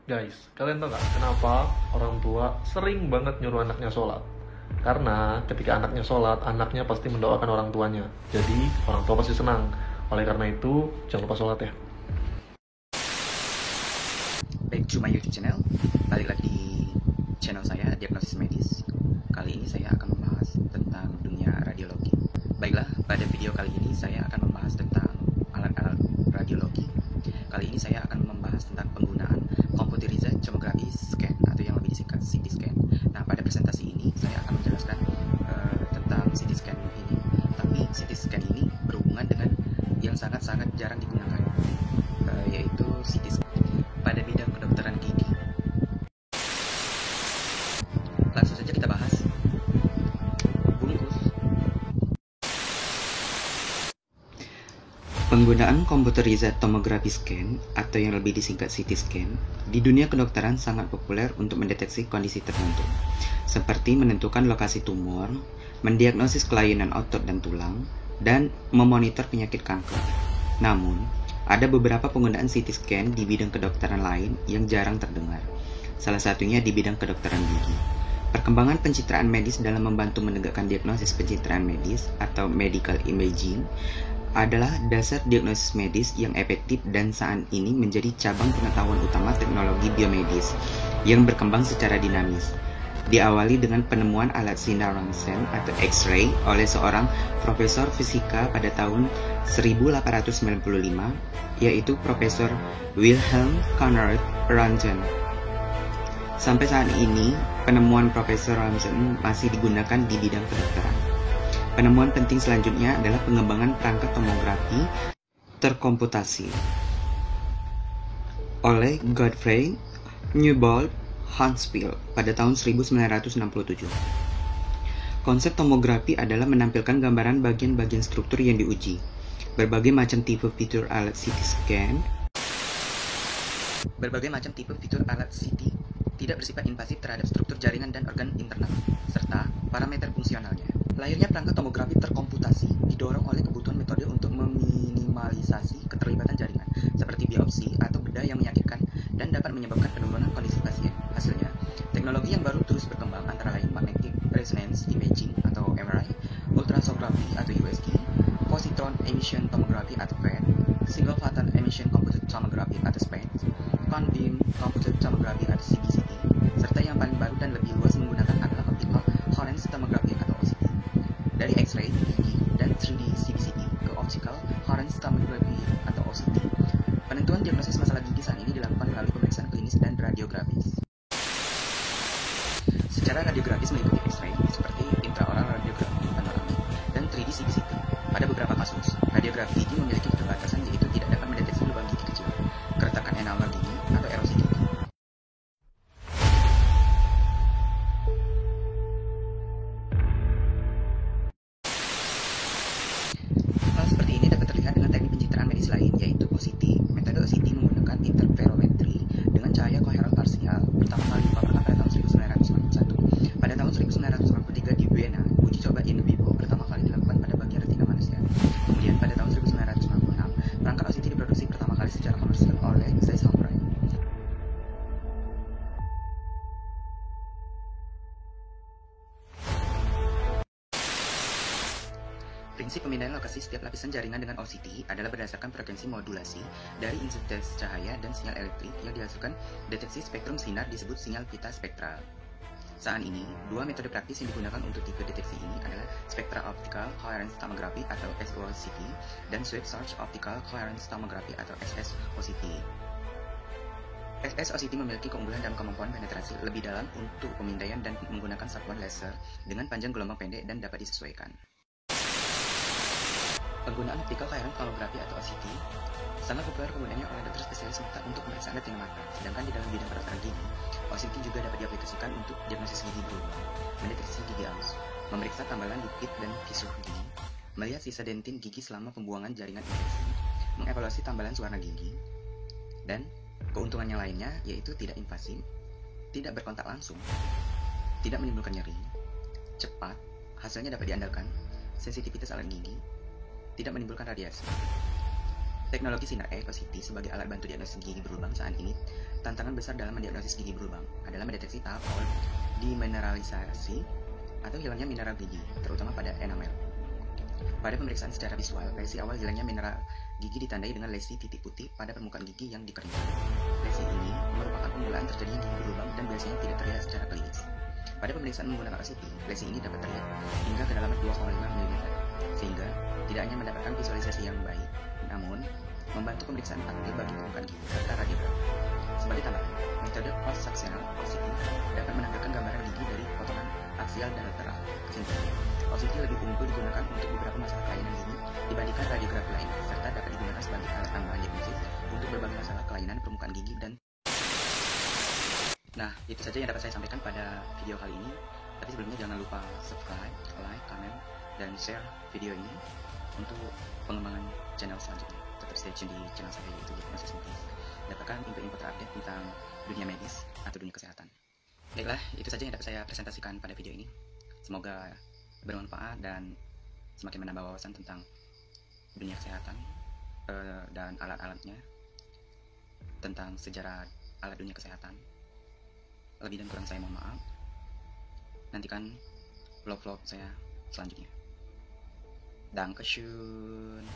Guys, kalian tau gak kenapa orang tua sering banget nyuruh anaknya sholat? Karena ketika anaknya sholat, anaknya pasti mendoakan orang tuanya. Jadi orang tua pasti senang. Oleh karena itu, jangan lupa sholat ya. Back to my YouTube channel. Balik lagi di channel saya, Diagnosis Medis. Kali ini saya akan membahas tentang dunia radiologi. Baiklah, pada video kali ini saya akan membahas tentang alat-alat radiologi. Kali ini saya akan membahas tentang penggunaan computerized tomography scan atau yang lebih disingkat CT scan. Nah, pada presentasi ini saya akan menjelaskan tentang CT scan ini. Tapi CT scan ini berhubungan dengan yang sangat-sangat jarang digunakan, yaitu CT scan pada bidang kedokteran gigi. Langsung saja kita bahas. Bungkus. Penggunaan computerized tomography scan atau yang lebih disingkat CT scan di dunia kedokteran sangat populer untuk mendeteksi kondisi tertentu, seperti menentukan lokasi tumor, mendiagnosis kelainan otot dan tulang, dan memonitor penyakit kanker. Namun, ada beberapa penggunaan CT scan di bidang kedokteran lain yang jarang terdengar, salah satunya di bidang kedokteran gigi. Perkembangan pencitraan medis dalam membantu menegakkan diagnosis pencitraan medis atau medical imaging adalah dasar diagnosis medis yang efektif dan saat ini menjadi cabang pengetahuan utama teknologi biomedis yang berkembang secara dinamis. Diawali dengan penemuan alat sinar Röntgen atau X-ray oleh seorang profesor fisika pada tahun 1895, yaitu Profesor Wilhelm Conrad Röntgen. Sampai saat ini, penemuan Profesor Röntgen masih digunakan di bidang kedokteran. Penemuan penting selanjutnya adalah pengembangan perangkat tomografi terkomputasi oleh Godfrey Newbold Huntsville pada tahun 1967. Konsep tomografi adalah menampilkan gambaran bagian-bagian struktur yang diuji. Berbagai macam tipe fitur alat CT tidak bersifat invasif terhadap struktur jaringan dan organ internal, serta parameter fungsionalnya. Lahirnya perangkat tomografi terkomputasi didorong oleh kebutuhan metode untuk meminimalisasi keterlibatan jaringan, seperti biopsi atau bedah yang menyakitkan dan dapat menyebabkan penurunan kondisi pasien. Hasilnya, teknologi yang baru terus berkembang antara lain magnetic resonance imaging atau MRI, ultrasonography atau USG, positron emission tomography atau PET, single photon emission computed tomography atau SPECT, cone beam computed tomography atau CBCT, serta yang paling baru dan lebih luas menggunakan adalah optical coherence tomography atau OCT. Dari X-ray, gigi, dan 3D CBCT ke optical coherence tomography atau OCT. Penentuan diagnosis masalah gigi saat ini dilakukan melalui pemeriksaan klinis dan radiografis. Secara radiografis meliputi X-ray seperti intraoral radiografi panoramik dan 3D CBCT. Pada beberapa kasus, radiografi gigi memiliki keterbatasan yaitu tidak dapat mendeteksi lubang gigi kecil, keretakan enamel gigi, atau erosi gigi. Hal seperti ini dapat terlihat dengan teknik pencitraan medis lain, yaitu OCT. Metode OCT menggunakan interferometri dengan cahaya koheren parsial. Pertama kali dipaparkan pada tahun 1991. Pada tahun 1993 di Vienna, uji coba in vivo pertama kali dilakukan pada bagian retina manusia. Kemudian pada tahun 1996, perangkat OCT diproduksi pertama kali secara komersial oleh Zeiss Hombray. Prinsip pemindahan lokasi setiap lapisan jaringan dengan OCT adalah berdasarkan frekuensi modulasi dari intensitas cahaya dan sinyal elektrik yang dihasilkan deteksi spektrum sinar disebut sinyal pita spektral. Saat ini, dua metode praktis yang digunakan untuk tipe deteksi ini adalah Spectral Optical Coherence Tomography atau SOCT dan Sweep Search Optical Coherence Tomography atau SSOCT. SSOCT memiliki keunggulan dalam kemampuan penetrasi lebih dalam untuk pemindaian dan menggunakan satuan laser dengan panjang gelombang pendek dan dapat disesuaikan. Penggunaan Optical Coherence Tomography atau OCT sangat populer penggunaannya oleh dokter spesialis mata untuk pemeriksaan retina mata. Sedangkan di dalam bidang kedokteran gigi, OCT juga dapat diaplikasikan untuk diagnosis gigi berlubang, mendeteksi gigi aus, memeriksa tambalan lipid dan fisur gigi, melihat sisa dentin gigi selama pembuangan jaringan infeksi, mengevaluasi tambalan warna gigi, dan keuntungannya lainnya yaitu tidak invasif, tidak berkontak langsung, tidak menimbulkan nyeri, cepat, hasilnya dapat diandalkan, sensitivitas alat gigi, tidak menimbulkan radiasi. Teknologi sinar EcoCT sebagai alat bantu diagnosis gigi berlubang saat ini, tantangan besar dalam mendiagnosis gigi berlubang adalah mendeteksi tahap awal demineralisasi atau hilangnya mineral gigi, terutama pada enamel. Pada pemeriksaan secara visual, lesi awal hilangnya mineral gigi ditandai dengan lesi titik putih pada permukaan gigi yang dikeringkan. Lesi ini merupakan permulaan terjadinya gigi berlubang dan biasanya tidak terlihat secara klinis. Pada pemeriksaan menggunakan OCT, lesi ini dapat terlihat hingga kedalaman 2,5 mm, sehingga tidak hanya mendapatkan visualisasi yang baik, namun membantu pemeriksaan aktif bagi permukaan gigi serta radiogram. Sebagai tambahan, metode cross-sectional OCT dapat menampilkan gambaran gigi dari potongan aksial dan lateral. Kesimpulannya, OCT lebih unggul digunakan untuk beberapa masalah kelainan gigi dibandingkan radiografi lain, serta dapat digunakan sebagai alat tambahan diagnosis untuk berbagai masalah kelainan permukaan gigi dan. Nah, itu saja yang dapat saya sampaikan pada video kali ini. Tapi sebelumnya jangan lupa subscribe, like, comment, dan share video ini untuk pengembangan channel selanjutnya. Tetap stay tune di channel saya yaitu Diagnosis Medis. Dapatkan info-info terupdate tentang dunia medis atau dunia kesehatan. Baiklah, itu saja yang dapat saya presentasikan pada video ini. Semoga bermanfaat dan semakin menambah wawasan tentang dunia kesehatan dan alat-alatnya, tentang sejarah alat dunia kesehatan. Lebih dan kurang saya mohon maaf. Nantikan vlog-vlog saya selanjutnya. Dankeschön.